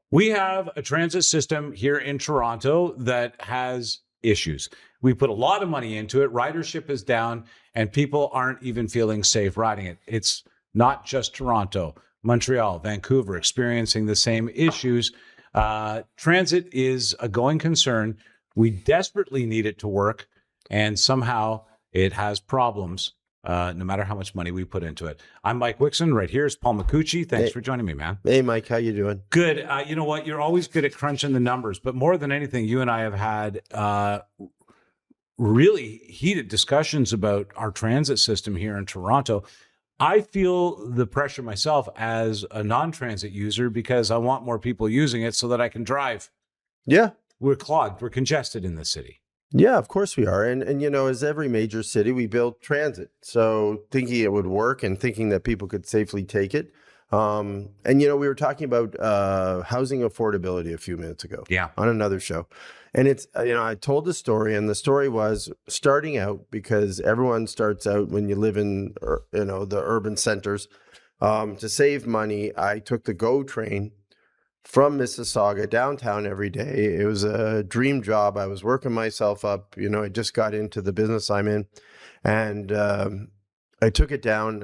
We have a transit system here in Toronto that has issues. We put a lot of money into it. Ridership is down, and people aren't even feeling safe riding it. It's not just Toronto, Montreal, Vancouver experiencing the same issues. Transit is a going concern. We desperately need it to work, and somehow it has problems. No matter how much money we put into it. I'm Mike Wixon. Right here is Paul McCucci. Thanks for joining me, man. Hey, Mike. How you doing? Good. You know what? You're always good at crunching the numbers, but more than anything, you and I have had really heated discussions about our transit system here in Toronto. I feel the pressure myself as a non-transit user because I want more people using it so that I can drive. Yeah. We're clogged. We're congested in the city. Yeah, of course we are. And you know, as every major city, we built transit. So thinking it would work and thinking that people could safely take it. And, you know, we were talking about housing affordability a few minutes ago on another show. And it's, you know, I told the story, and the story was starting out, because everyone starts out when you live in, you know, the urban centers. To save money, I took the GO train from Mississauga downtown every day. It was a dream job. I was working myself up. You know, I just got into the business I'm in, and I took it down,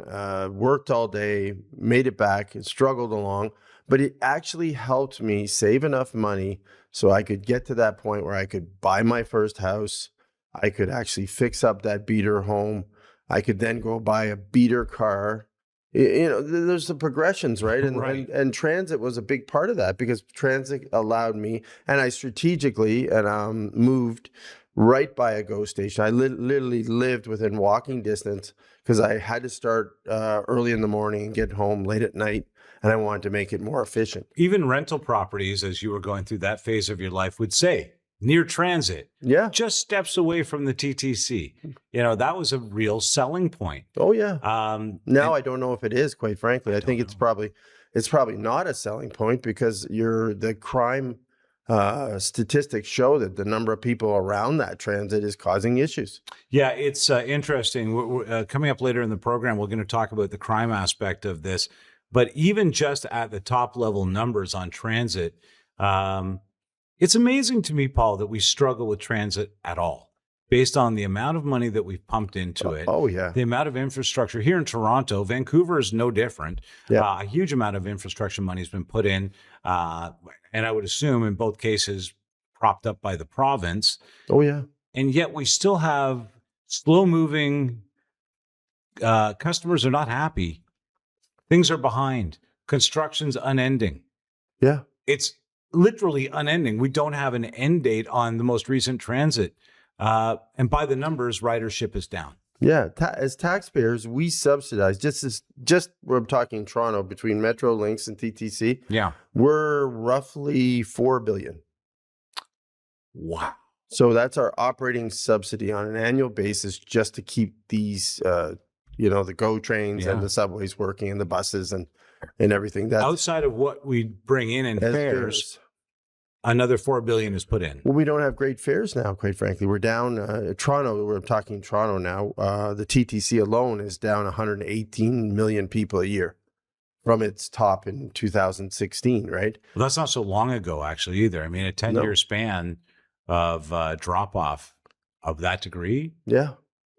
worked all day, made it back, and struggled along. But it actually helped me save enough money so I could get to that point where I could buy my first house. I could actually fix up that beater home. I could then go buy a beater car. You know, there's the progressions, right? And transit was a big part of that, because transit allowed me, and I strategically moved right by a GO station. I literally lived within walking distance, because I had to start early in the morning and get home late at night, and I wanted to make it more efficient. Even rental properties, as you were going through that phase of your life, would say near transit, just steps away from the TTC. You know, that was a real selling point. Oh yeah. Now I don't know if it is, quite frankly. I think it's probably not a selling point, because the crime statistics show that the number of people around that transit is causing issues. Yeah, it's interesting. We're coming up later in the program, we're going to talk about the crime aspect of this. But even just at the top level numbers on transit, it's amazing to me, Paul, that we struggle with transit at all, based on the amount of money that we've pumped into it. Oh, yeah. The amount of infrastructure here in Toronto. Vancouver is no different. Yeah. A huge amount of infrastructure money has been put in. And I would assume in both cases propped up by the province. Oh, yeah. And yet we still have slow moving customers are not happy. Things are behind. Construction's unending. Yeah. It's literally unending. We don't have an end date on the most recent transit. And by the numbers, ridership is down. Yeah. As taxpayers, we subsidize, just we're talking Toronto, between Metro Links and TTC. Yeah. We're roughly $4 billion. Wow. So that's our operating subsidy on an annual basis, just to keep these, you know, the GO trains and the subways working, and the buses and everything. That's outside of what we bring in fares. Another $4 billion is put in. Well, we don't have great fares now, quite frankly. We're down, Toronto, we're talking Toronto now. The TTC alone is down 118 million people a year from its top in 2016, right? Well, that's not so long ago, actually, either. I mean, a 10-year span of drop-off of that degree. Yeah.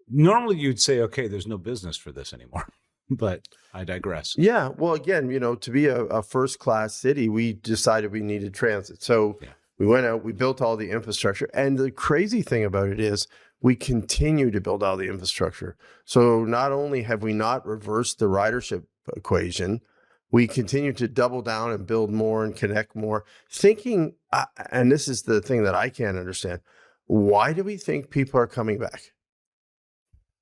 Normally, you'd say, okay, there's no business for this anymore. But I digress. Yeah. Well, again, you know, to be a first-class city, we decided we needed transit. So we went out, we built all the infrastructure. And the crazy thing about it is we continue to build all the infrastructure. So not only have we not reversed the ridership equation, we continue to double down and build more and connect more. Thinking, and this is the thing that I can't understand, why do we think people are coming back?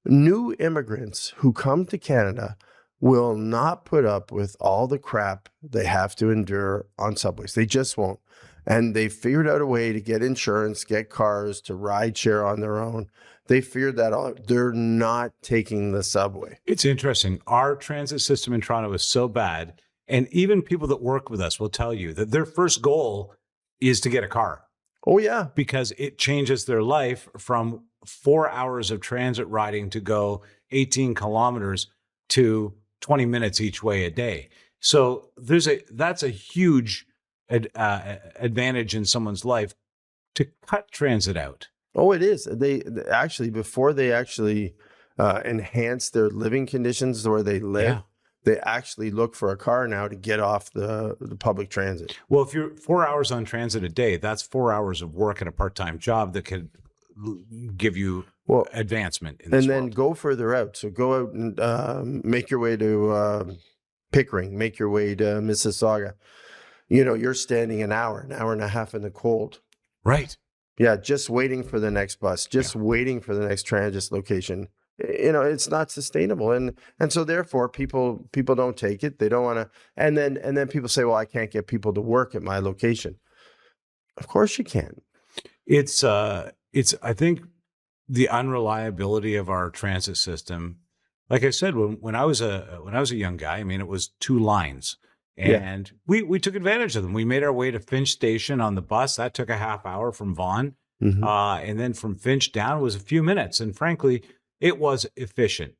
New immigrants who come to Canada will not put up with all the crap they have to endure on subways. They just won't. And they figured out a way to get insurance, get cars, to ride share on their own. They figured that out. They're not taking the subway. It's interesting. Our transit system in Toronto is so bad. And even people that work with us will tell you that their first goal is to get a car. Oh, yeah. Because it changes their life from 4 hours of transit riding to go 18 kilometers to 20 minutes each way a day. So that's a huge advantage in someone's life to cut transit out. Oh, it is. They actually, before they actually enhance their living conditions where they live, Yeah. they actually look for a car now to get off the public transit. Well, if you're 4 hours on transit a day, that's 4 hours of work and a part-time job that could give you advancement in this And then world. go further out. So go out and make your way to Pickering, make your way to Mississauga. You know, you're standing an hour and a half in the cold. Right. Yeah, just waiting for the next bus, just waiting for the next transit location. You know, it's not sustainable, and so therefore people don't take it. They don't want to, and then people say, well, I can't get people to work at my location. Of course you can. It's I think the unreliability of our transit system. Like I said, when I was a young guy, I mean, it was 2 lines. And we took advantage of them. We made our way to Finch Station on the bus. That took a half hour from Vaughan. Mm-hmm. And then from Finch down was a few minutes. And frankly, it was efficient.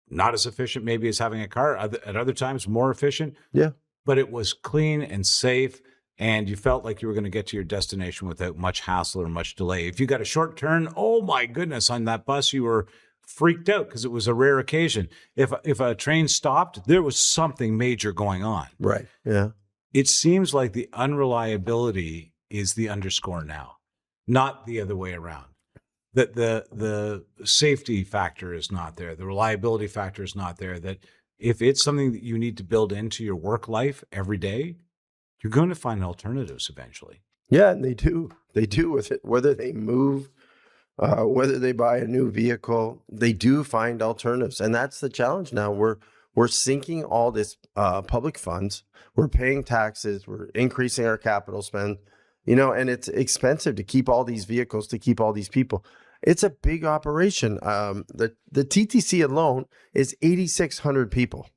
Not as efficient maybe as having a car. At other times, more efficient. Yeah. But it was clean and safe. And you felt like you were going to get to your destination without much hassle or much delay. If you got a short turn, oh my goodness, on that bus, you were freaked out because it was a rare occasion. If a train stopped, there was something major going on. Right. Yeah. It seems like the unreliability is the underscore now, not the other way around. That the safety factor is not there. The reliability factor is not there. That if it's something that you need to build into your work life every day, you're going to find alternatives eventually. Yeah, and they do. They do with it. Whether they move, whether they buy a new vehicle, they do find alternatives, and that's the challenge now. We're sinking all this public funds. We're paying taxes. We're increasing our capital spend. You know, and it's expensive to keep all these vehicles, to keep all these people. It's a big operation. The TTC alone is 8,600 people.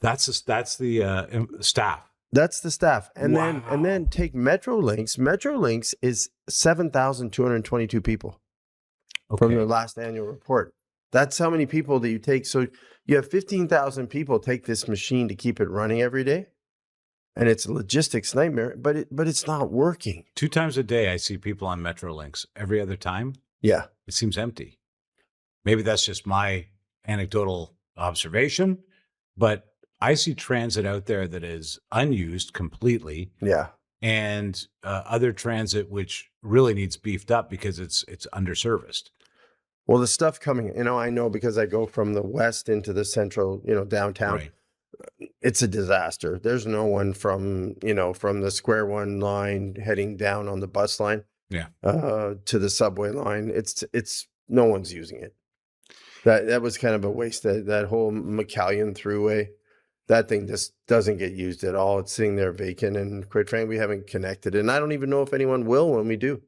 That's the staff. That's the staff. And Wow. then take Metrolinx. Metrolinx is 7,222 people from their last annual report. That's how many people that you take. So you have 15,000 people take this machine to keep it running every day. And it's a logistics nightmare, but it's not working. 2 times a day, I see people on Metrolinx. Every other time, Yeah. it seems empty. Maybe that's just my anecdotal observation, but I see transit out there that is unused completely. Yeah. And other transit which really needs beefed up because it's underserviced. Well, the stuff coming, you know, I know because I go from the west into the central, you know, downtown. Right. It's a disaster. There's no one from the Square One line heading down on the bus line, to the subway line. It's no one's using it. That was kind of a waste. That whole McCallion Thruway, that thing just doesn't get used at all. It's sitting there vacant, and quite frankly, we haven't connected. And I don't even know if anyone will when we do.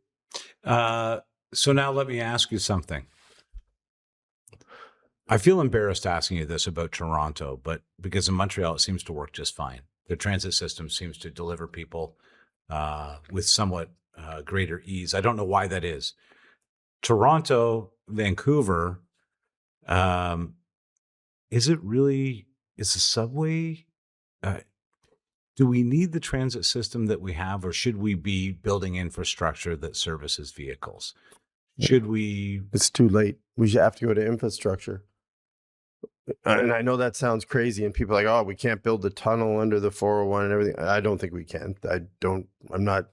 So now let me ask you something. I feel embarrassed asking you this about Toronto, but because in Montreal, it seems to work just fine. The transit system seems to deliver people with somewhat greater ease. I don't know why that is. Toronto, Vancouver, is the subway, do we need the transit system that we have, or should we be building infrastructure that services vehicles? Should we? It's too late. We should have to go to infrastructure. And I know that sounds crazy, and people are like, oh, we can't build the tunnel under the 401 and everything. I don't think we can. I'm not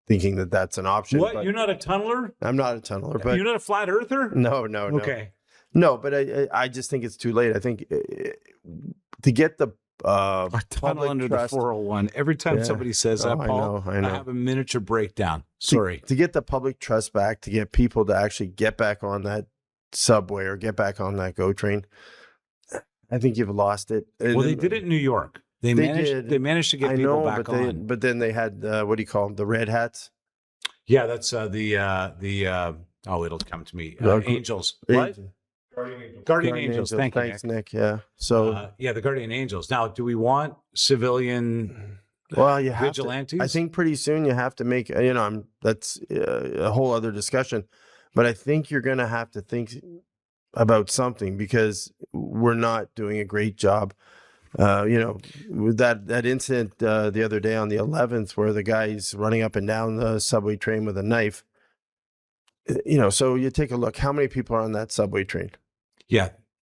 thinking that that's an option. What? You're not a tunneler? I'm not a tunneler, but you're not a flat earther? No. Okay. No, but I just think it's too late. I think to get the a tunnel under trust, the 401. Every time somebody says that, Paul, I know. I have a miniature breakdown. Sorry. To get the public trust back, to get people to actually get back on that subway or get back on that GO train, I think you've lost it. Well, they did it in New York. They managed to get people back on. But then they had what do you call them? The red hats. Yeah, that's it'll come to me. Angels. What? Guardian Angels. Thanks, Nick. Yeah. So the Guardian Angels. Now, do we want civilian? Well, you have vigilantes. I think pretty soon you have to make. That's a whole other discussion. But I think you're going to have to think about something, because we're not doing a great job With that incident the other day on the 11th, where the guy's running up and down the subway train with a knife. So you take a look. How many people are on that subway train? Yeah.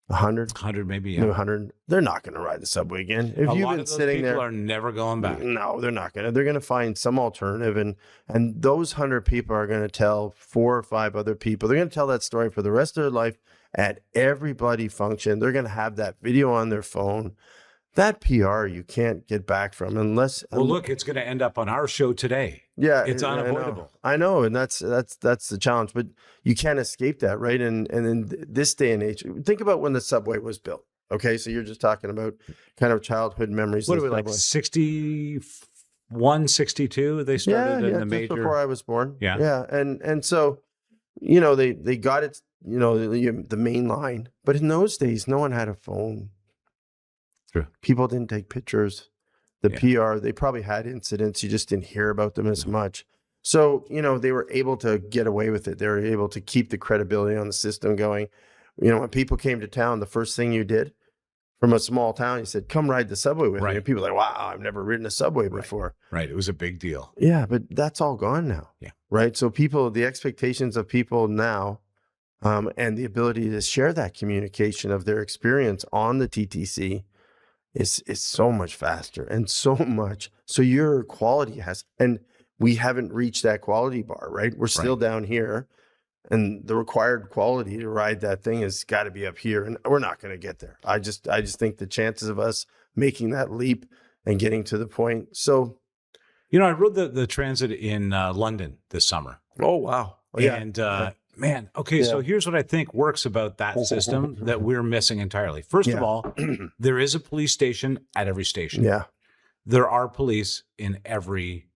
100? 100 maybe, yeah. No, 100. They're not going to ride the subway again. If A you've lot been of those sitting people there, are never going back. no, they're not going to. They're going to find some alternative, and those 100 people are going to tell 4 or 5 other people. They're going to tell that story for the rest of their life at every bloody function. They're going to have that video on their phone. That PR you can't get back from unless. Well, look, it's going to end up on our show today. Yeah, it's unavoidable. I know, and that's the challenge. But you can't escape that, right? And in this day and age, think about when the subway was built. Okay, so you're just talking about kind of childhood memeries. What are we, like 61, 62? They started in the major. Just before I was born. Yeah. And so, they got it. The main line, but in those days, no one had a phone. True. People didn't take pictures. The PR, they probably had incidents. You just didn't hear about them as much. So, they were able to get away with it. They were able to keep the credibility on the system going. When people came to town, the first thing you did from a small town, you said, come ride the subway with me. And people were like, wow, I've never ridden a subway before. Right. It was a big deal. Yeah, but that's all gone now. Yeah. Right. So the expectations of people now, and the ability to share that communication of their experience on the TTC is so much faster and so much. So your quality and we haven't reached that quality bar, right? We're still down here, and the required quality to ride that thing has got to be up here, and we're not going to get there. I just think the chances of us making that leap and getting to the point. So, I rode the transit in London this summer. Oh, wow. And man, okay, so here's what I think works about that system that we're missing entirely. First of all, there is a police station at every station. Yeah. There are police in every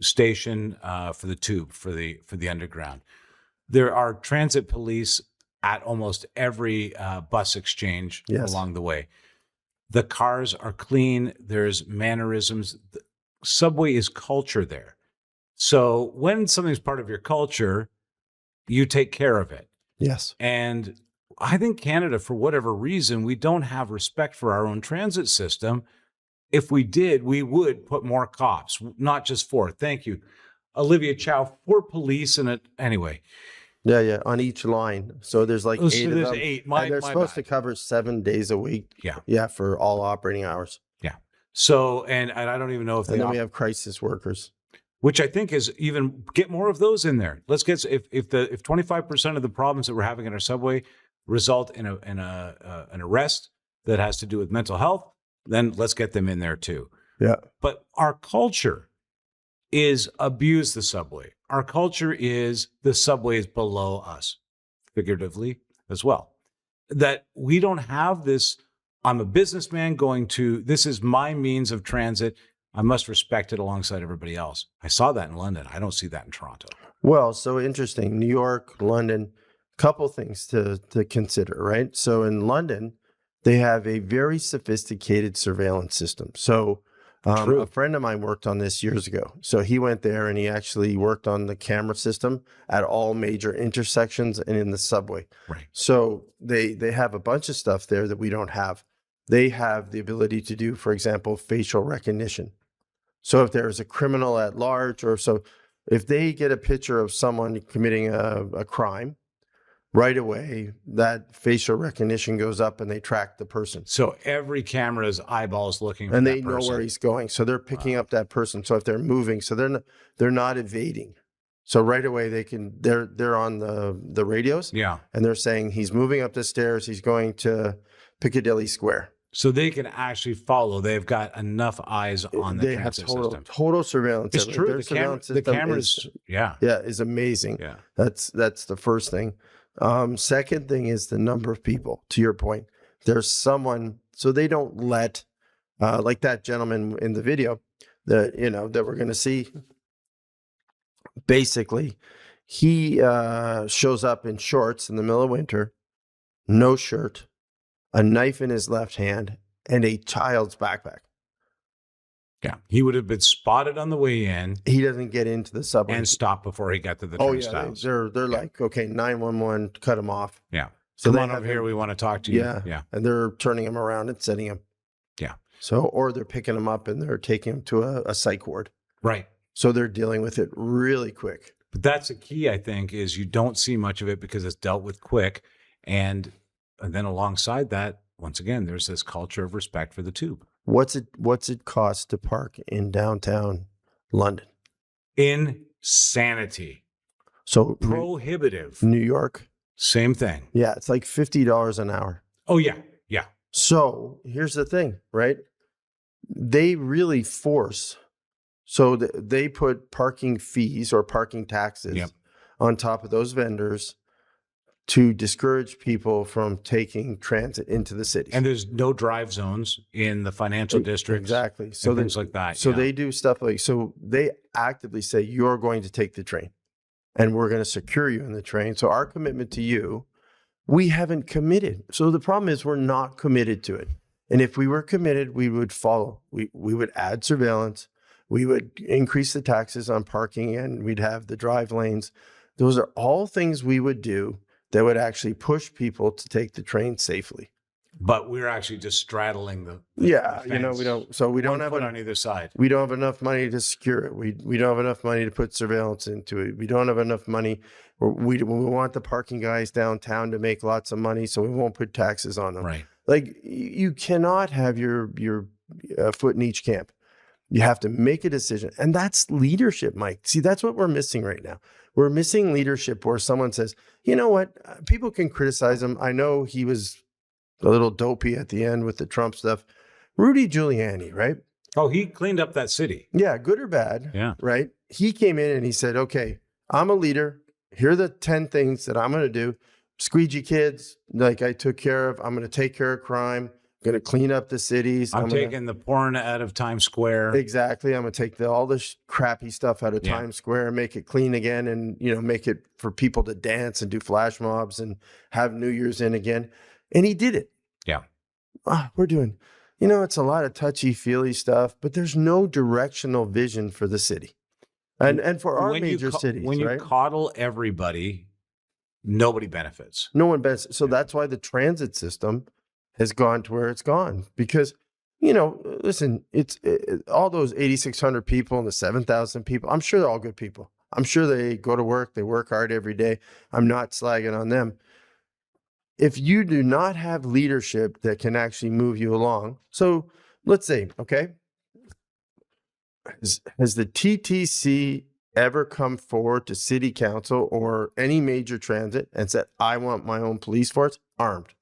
station for the tube, for the underground. There are transit police at almost every bus exchange along the way. The cars are clean. There's mannerisms. The subway is culture there. So when something's part of your culture, you take care of it. Yes. And I think Canada, for whatever reason, we don't have respect for our own transit system. If we did, we would put more cops, not just 4. Thank you, Olivia Chow, 4 police in it. Anyway. Yeah, on each line. So there's like 8 of them. There's 8. And they're supposed to cover 7 days a week. Yeah, for all operating hours. Yeah. So, and I don't even know if then we have crisis workers, which I think is even get more of those in there. Let's get if 25% of the problems that we're having in our subway result in an arrest that has to do with mental health, then let's get them in there too. Yeah. But our culture is abuse the subway. Our culture is the subway is below us, figuratively as well. That we don't have this. I'm a businessman this is my means of transit. I must respect it alongside everybody else. I saw that in London. I don't see that in Toronto. Well, so interesting. New York, London, couple things to consider, right? So in London, they have a very sophisticated surveillance system. So a friend of mine worked on this years ago. So he went there and he actually worked on the camera system at all major intersections and in the subway. Right. So they have a bunch of stuff there that we don't have. They have the ability to do, for example, facial recognition. So if there's a criminal at large, or so if they get a picture of someone committing a crime, right away, that facial recognition goes up and they track the person. So every camera's eyeballs looking for and that they know person. where he's going. So they're picking up that person. So if they're moving, so they're not evading. So right away they're on the radios. Yeah. And they're saying he's moving up the stairs, he's going to Piccadilly Square. So they can actually follow. They've got enough eyes on the transit system. Total surveillance. It's true. The cameras, is amazing. Yeah. That's the first thing. Second thing is the number of people. To your point, there's someone, so they don't let, like that gentleman in the video that we're going to see. Basically, he shows up in shorts in the middle of winter, no shirt, a knife in his left hand, and a child's backpack. Yeah, he would have been spotted on the way in. He doesn't get into the subway and stop before he got to the turnstiles. They're like, okay, 911, cut him off. Yeah, So come on over here. We want to talk to you. Yeah, and they're turning him around and setting him. Yeah. So, or they're picking them up and they're taking them to a psych ward. Right. So they're dealing with it really quick. But that's the key, I think, is you don't see much of it because it's dealt with quick. And then alongside that, once again, there's this culture of respect for the tube. What's it cost to park in downtown London? Insanity. So Prohibitive. New York, same thing. Yeah, it's like $50 an hour. Oh, yeah. Yeah. So here's the thing, right? They really force, so they put parking fees or parking taxes on top of those vendors to discourage people from taking transit into the cities. And there's no drive zones in the financial districts. Exactly. So things like that. So they do stuff like, so they actively say, you're going to take the train and we're going to secure you in the train. So our commitment to you, we haven't committed. So the problem is we're not committed to it. And if we were committed, we would follow. We would add surveillance. We would increase the taxes on parking and we'd have the drive lanes. Those are all things we would do that would actually push people to take the train safely. But we're actually just straddling the you know, we don't have on either side. We don't have enough money to secure it. We don't have enough money to put surveillance into it. We don't have enough money. We want the parking guys downtown to make lots of money, so we won't put taxes on them. Right. Like you cannot have your foot in each camp. You have to make a decision. And that's leadership, Mike. See, that's what we're missing right now. We're missing leadership where someone says, you know what, people can criticize him. I know he was a little dopey at the end with the Trump stuff. Rudy Giuliani, right? Oh, he cleaned up that city. Yeah, good or bad. Yeah. Right? He came in and he said, okay, I'm a leader. Here are the 10 things that I'm going to do. Squeegee kids, like I took care of. I'm going to take care of crime. I'm going to clean up the cities. I'm taking the porn out of Times Square. Exactly. I'm going to take all the crappy stuff out of Times Square and make it clean again and, you know, make it for people to dance and do flash mobs and have New Year's in again. And he did it. Yeah. We're doing, you know, it's a lot of touchy-feely stuff, but there's no directional vision for the city. And for our major cities, when you coddle everybody, nobody benefits. No one benefits. So that's why the transit system has gone to where it's gone. Because, you know, listen, it's all those 8,600 people and the 7,000 people. I'm sure they're all good people. I'm sure they go to work. They work hard every day. I'm not slagging on them. If you do not have leadership that can actually move you along. So let's say, okay, has the TTC ever come forward to city council or any major transit and said, I want my own police force armed?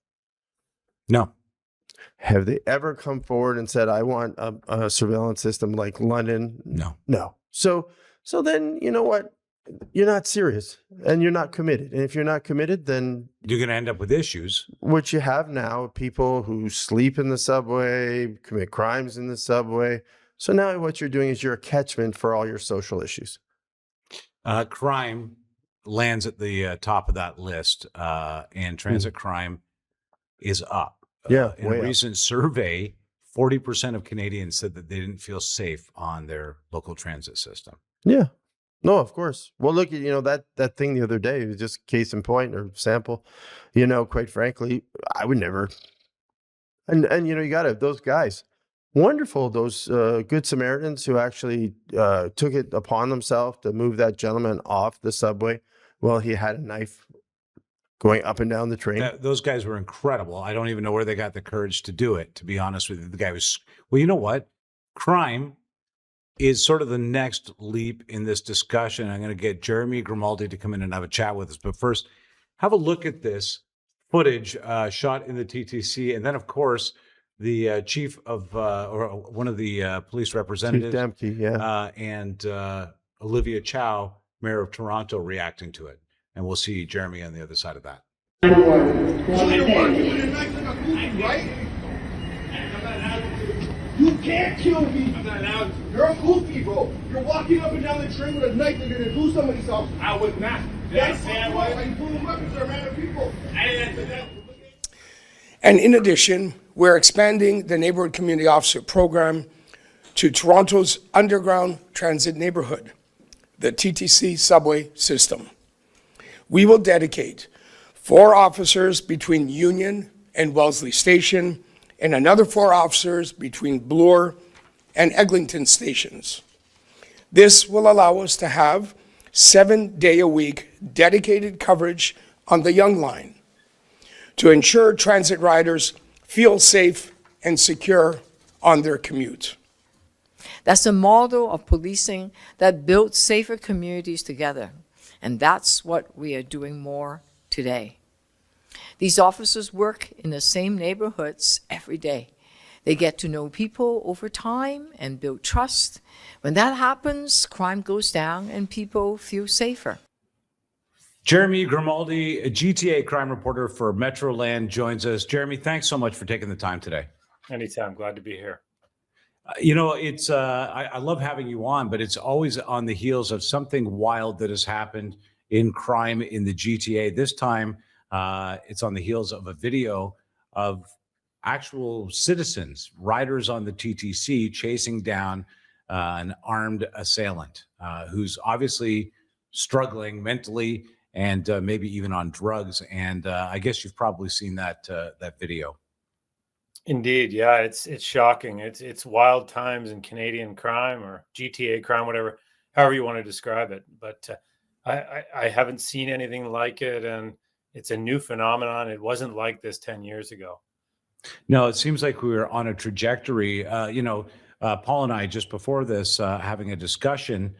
No. Have they ever come forward and said, I want a surveillance system like London? No. No. So then, you know what? You're not serious and you're not committed. And if you're not committed, then you're going to end up with issues. What you have now, people who sleep in the subway, commit crimes in the subway. So now what you're doing is you're a catchment for all your social issues. Crime lands at the top of that list, and transit crime is up. Yeah. In a recent survey, 40% of Canadians said that they didn't feel safe on their local transit system. Yeah. No, of course. Well, look, you know, that thing the other day, it was just case in point or sample, you know, quite frankly, I would never. And you know, you got to have those guys. Wonderful, those good Samaritans who actually took it upon themselves to move that gentleman off the subway while he had a knife going up and down the train. Those guys were incredible. I don't even know where they got the courage to do it, to be honest with you. The guy was, well, you know what? Crime is sort of the next leap in this discussion. I'm going to get Jeremy Grimaldi to come in and have a chat with us. But first, have a look at this footage shot in the TTC. And then, of course, the chief of, or one of the police representatives, Chief Demke, and Olivia Chow, Mayor of Toronto, reacting to it. And we'll see Jeremy on the other side of that. You can't kill me. I'm not allowed to. You're a goofy, bro. You're walking up and down the train with a knife. You're gonna do somebody's house. I was not. Did I say I was? Why you pulling weapons or random people? I didn't answer that. And in addition, we're expanding the Neighborhood Community Officer Program to Toronto's underground transit neighborhood, the TTC subway system. We will dedicate 4 officers between Union and Wellesley Station and another 4 officers between Bloor and Eglinton stations. This will allow us to have 7-day-a-week dedicated coverage on the Yonge Line to ensure transit riders feel safe and secure on their commute. That's a model of policing that builds safer communities together, and that's what we are doing more today. These officers work in the same neighborhoods every day. They get to know people over time and build trust. When that happens, crime goes down and people feel safer. Jeremy Grimaldi, a GTA crime reporter for Metroland, joins us. Jeremy, thanks so much for taking the time today. Anytime. Glad to be here. It's I love having you on, but it's always on the heels of something wild that has happened in crime in the GTA. This time, it's on the heels of a video of actual citizens, riders on the TTC, chasing down an armed assailant who's obviously struggling mentally and maybe even on drugs. And I guess you've probably seen that video. Indeed. Yeah, it's shocking. It's wild times in Canadian crime or GTA crime, however you want to describe it. But I haven't seen anything like it. And it's a new phenomenon. It wasn't like this 10 years ago. No, it seems like we were on a trajectory. Paul and I, just before this, having a discussion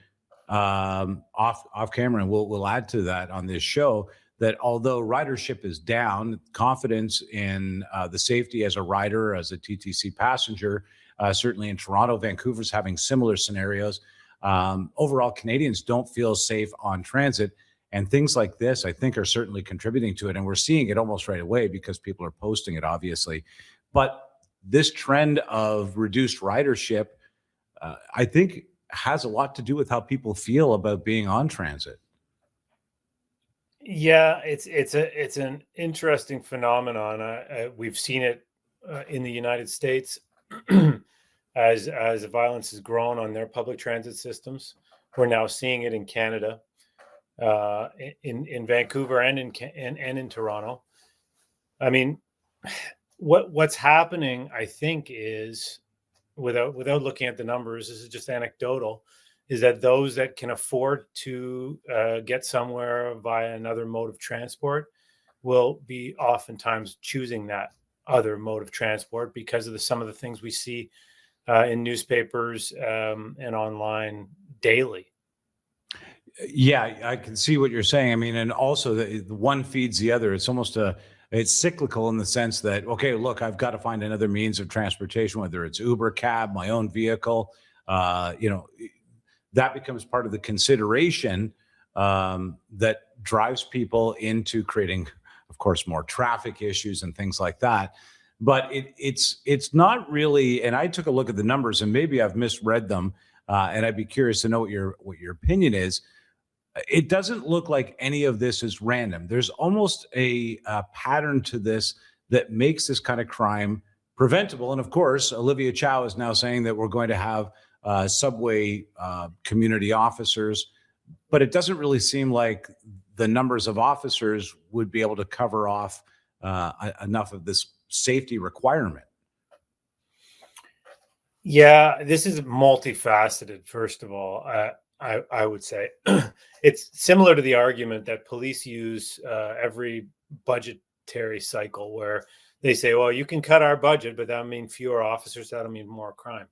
off camera, and we'll add to that on this show, that although ridership is down, confidence in the safety as a rider, as a TTC passenger, certainly in Toronto, Vancouver's having similar scenarios. Overall, Canadians don't feel safe on transit. And things like this, I think, are certainly contributing to it. And we're seeing it almost right away because people are posting it, obviously. But this trend of reduced ridership, I think, has a lot to do with how people feel about being on transit. Yeah, it's an interesting phenomenon. We've seen it in the United States as the violence has grown on their public transit systems. We're now seeing it in Canada, in Vancouver and in Toronto. I mean, what's happening, I think, is without looking at the numbers, this is just anecdotal, is that those that can afford to get somewhere via another mode of transport will be oftentimes choosing that other mode of transport because of some of the things we see in newspapers and online daily. Yeah, I can see what you're saying. I mean, and also the one feeds the other. It's almost it's cyclical in the sense that, okay, look, I've got to find another means of transportation, whether it's Uber, cab, my own vehicle, that becomes part of the consideration that drives people into creating, of course, more traffic issues and things like that. But it's not really, and I took a look at the numbers and maybe I've misread them, and I'd be curious to know what your opinion is. It doesn't look like any of this is random. There's almost a pattern to this that makes this kind of crime preventable. And of course, Olivia Chow is now saying that we're going to have subway community officers, but it doesn't really seem like the numbers of officers would be able to cover off enough of this safety requirement. Yeah, this is multifaceted, first of all. I would say it's similar to the argument that police use every budgetary cycle where they say, well, you can cut our budget, but that'll mean fewer officers, that'll mean more crime.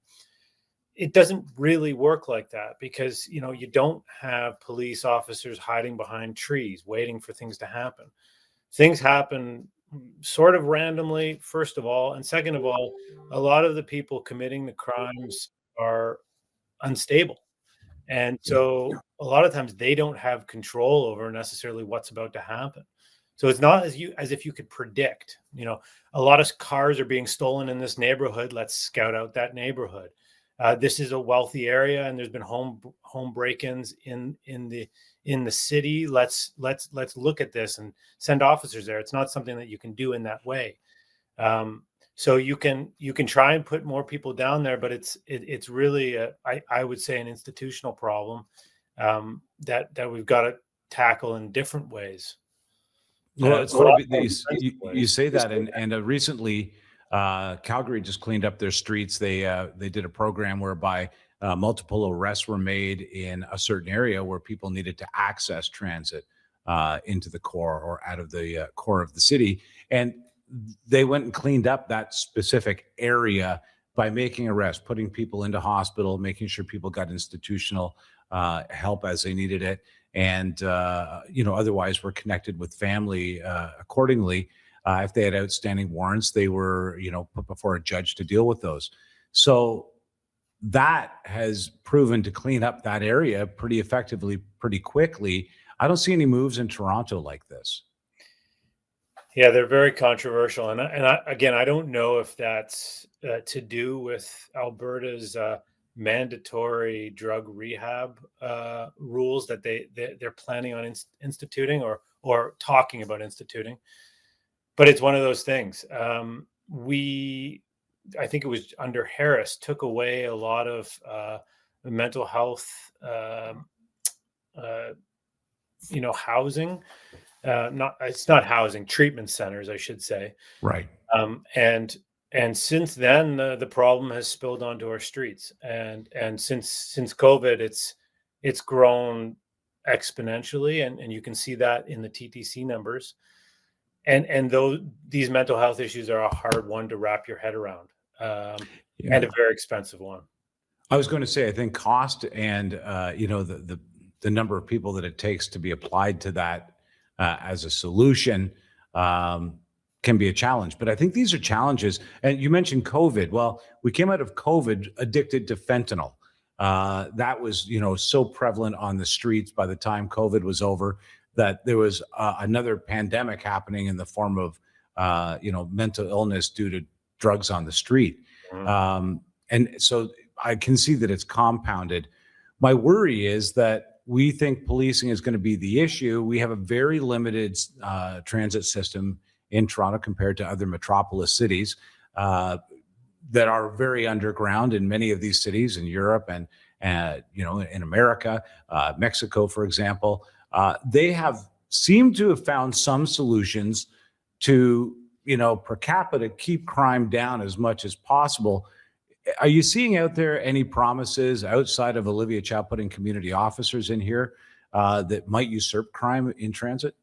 It doesn't really work like that because, you don't have police officers hiding behind trees, waiting for things to happen. Things happen sort of randomly, first of all. And second of all, a lot of the people committing the crimes are unstable. And so a lot of times they don't have control over necessarily what's about to happen. So it's not as if you could predict, a lot of cars are being stolen in this neighborhood. Let's scout out that neighborhood. This is a wealthy area and there's been home break-ins in the city. Let's look at this and send officers there. It's not something that you can do in that way. So you can try and put more people down there, but it's really I would say an institutional problem that we've got to tackle in different ways. Well, it's funny, you say that, and recently Calgary just cleaned up their streets. They did a program whereby multiple arrests were made in a certain area where people needed to access transit into the core or out of the core of the city. And they went and cleaned up that specific area by making arrests, putting people into hospital, making sure people got institutional help as they needed it. And, otherwise were connected with family accordingly. If they had outstanding warrants, they were, put before a judge to deal with those. So that has proven to clean up that area pretty effectively, pretty quickly. I don't see any moves in Toronto like this. Yeah, they're very controversial, and again, I don't know if that's to do with Alberta's mandatory drug rehab rules that they're planning on instituting or talking about instituting. But it's one of those things. I think it was under Harris, took away a lot of mental health, housing. It's not housing, treatment centers, I should say. Right. And since then, the problem has spilled onto our streets. And since COVID, it's grown exponentially, and you can see that in the TTC numbers. And though these mental health issues are a hard one to wrap your head around, and a very expensive one. I was going to say, I think cost and the number of people that it takes to be applied to that as a solution can be a challenge. But I think these are challenges. And you mentioned COVID. Well, we came out of COVID addicted to fentanyl. That was, so prevalent on the streets by the time COVID was over that there was another pandemic happening in the form of, mental illness due to drugs on the street. And so I can see that it's compounded. My worry is that we think policing is going to be the issue. We have a very limited transit system in Toronto compared to other metropolis cities that are very underground in many of these cities in Europe and in America, Mexico, for example. They have seemed to have found some solutions to, per capita, keep crime down as much as possible. Are you seeing out there any promises outside of Olivia Chow putting community officers in here that might usurp crime in transit?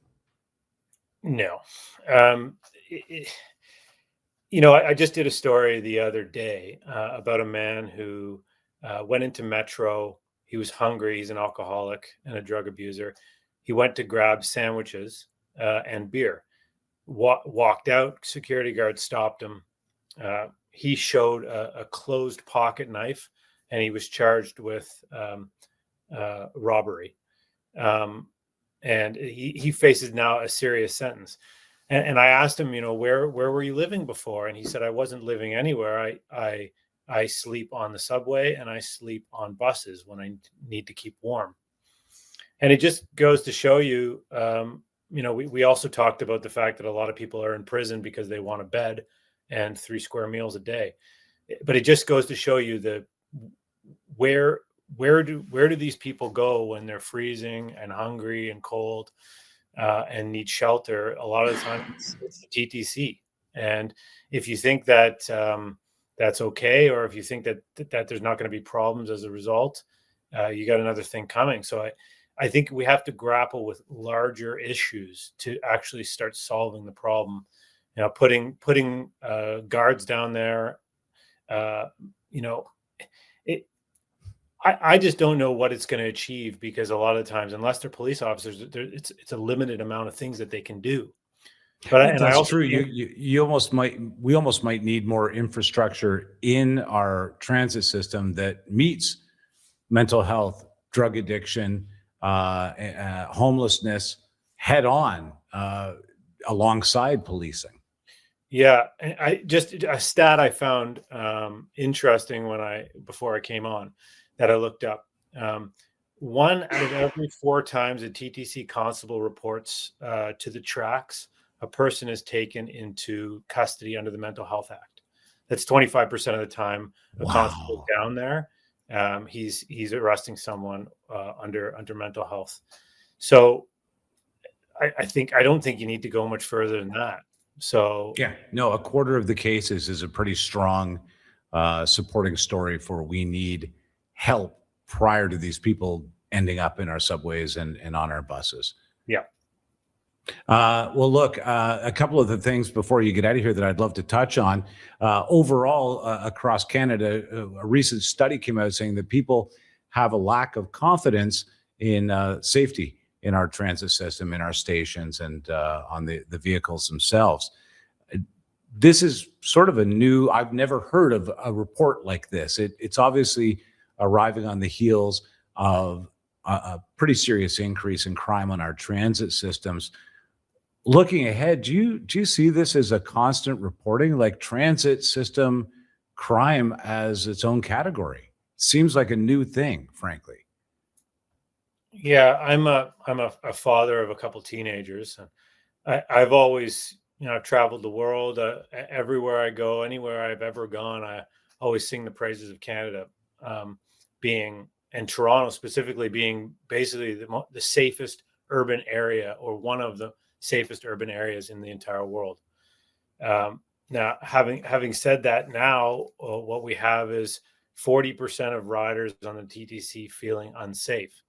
No. I just did a story the other day about a man who went into Metro. He was hungry. He's an alcoholic and a drug abuser. He went to grab sandwiches and beer. Walked out. Security guard stopped him. He showed a closed pocket knife, and he was charged with robbery. And he faces now a serious sentence. And I asked him, where were you living before? And he said, I wasn't living anywhere. I sleep on the subway and I sleep on buses when I need to keep warm. And it just goes to show you, we also talked about the fact that a lot of people are in prison because they want a bed and 3 square meals a day. But it just goes to show you where do these people go when they're freezing and hungry and cold and need shelter? A lot of the time it's the TTC. And if you think that that's okay, or if you think that there's not going to be problems as a result, you got another thing coming. So I think we have to grapple with larger issues to actually start solving the problem. Putting guards down there, I just don't know what it's going to achieve, because a lot of times, unless they're police officers, it's a limited amount of things that they can do. But that's also true. We almost might need more infrastructure in our transit system that meets mental health, drug addiction, homelessness head on alongside policing. Yeah, I just a stat I found interesting before I came on that I looked up. 1 out of every 4 times a TTC constable reports to the tracks, a person is taken into custody under the Mental Health Act. That's 25% of the time a constable down there. He's arresting someone under mental health. So I don't think you need to go much further than that. So Yeah, no, a quarter of the cases is a pretty strong supporting story for we need help prior to these people ending up in our subways and on our buses. yeah. Well, look, a couple of the things before you get out of here that I'd love to touch on. Overall, across Canada, a recent study came out saying that people have a lack of confidence in safety in our transit system, in our stations, and on the vehicles themselves. This is sort of a new, I've never heard of a report like this. It's obviously arriving on the heels of a pretty serious increase in crime on our transit systems. Looking ahead, do you see this as a constant reporting, like transit system crime as its own category? Seems like a new thing, frankly. Yeah, I'm a father of a couple teenagers, and I've always, traveled the world. Everywhere I go, anywhere I've ever gone, I always sing the praises of Canada, being, and Toronto specifically, being basically the safest urban area, or one of the safest urban areas in the entire world. Now, having said that, now what we have is 40% of riders on the TTC feeling unsafe.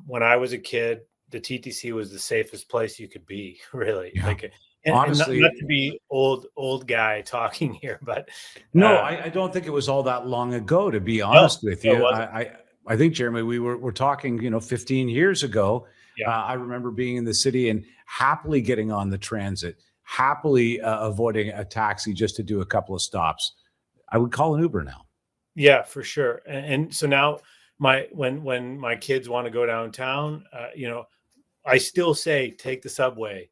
When I was a kid, the TTC was the safest place you could be, really. Yeah. Like, and Honestly, not to be old guy talking here, but no, I don't think it was all that long ago, to be honest with no, it you. wasn't. I think, Jeremy, we're talking, 15 years ago. Yeah. I remember being in the city and happily getting on the transit, happily avoiding a taxi just to do a couple of stops. I would call an Uber now. Yeah, for sure. And so now when my kids want to go downtown, I still say take the subway,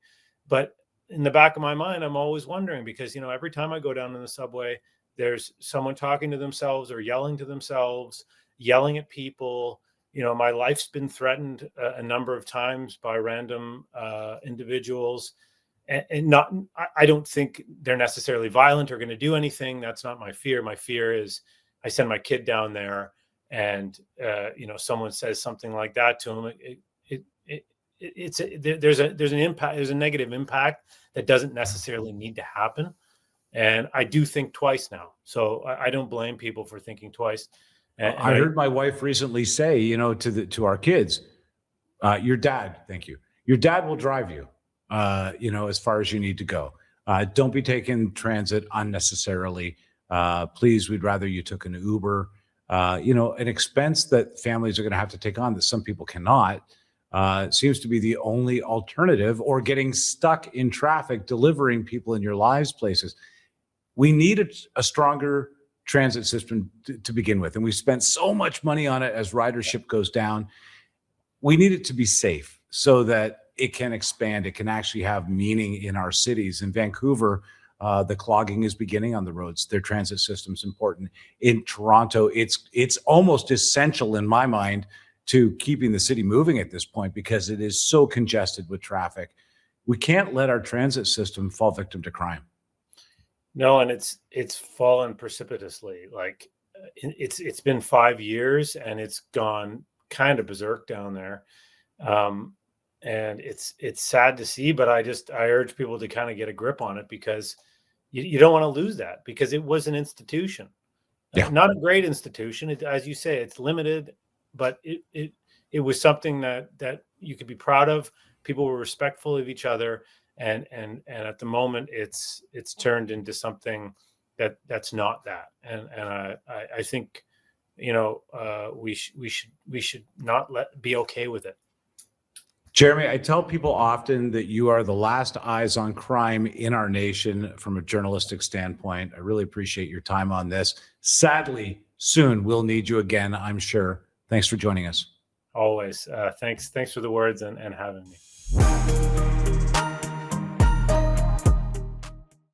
but in the back of my mind, I'm always wondering, because every time I go down in the subway, there's someone talking to themselves or yelling to themselves, yelling at people. My life's been threatened a number of times by random individuals, and not. I don't think they're necessarily violent or going to do anything. That's not my fear. My fear is I send my kid down there, and someone says something like that to him. There's an impact. There's a negative impact that doesn't necessarily need to happen, and I do think twice now. So I don't blame people for thinking twice. And I heard my wife recently say, to our kids, your dad, thank you. Your dad will drive you, as far as you need to go. Don't be taking transit unnecessarily. Please, we'd rather you took an Uber. An expense that families are going to have to take on that some people cannot, seems to be the only alternative, or getting stuck in traffic, delivering people in your lives places. We need a stronger transit system to begin with. And we spent so much money on it as ridership goes down. We need it to be safe so that it can expand. It can actually have meaning in our cities. In Vancouver, the clogging is beginning on the roads. Their transit system is important. In Toronto, it's almost essential in my mind to keeping the city moving at this point, because it is so congested with traffic. We can't let our transit system fall victim to crime. No, and it's fallen precipitously. Like it's been 5 years and it's gone kind of berserk down there. And it's sad to see, but I urge people to kind of get a grip on it, because you don't want to lose that, because it was an institution. Yeah. Not a great institution. As you say, it's limited, but it was something that you could be proud of. People were respectful of each other. And at the moment, it's turned into something that's not that. And I think, we should not be okay with it. Jeremy, I tell people often that you are the last eyes on crime in our nation from a journalistic standpoint. I really appreciate your time on this. Sadly, soon we'll need you again, I'm sure. Thanks for joining us. Always. Thanks for the words and having me.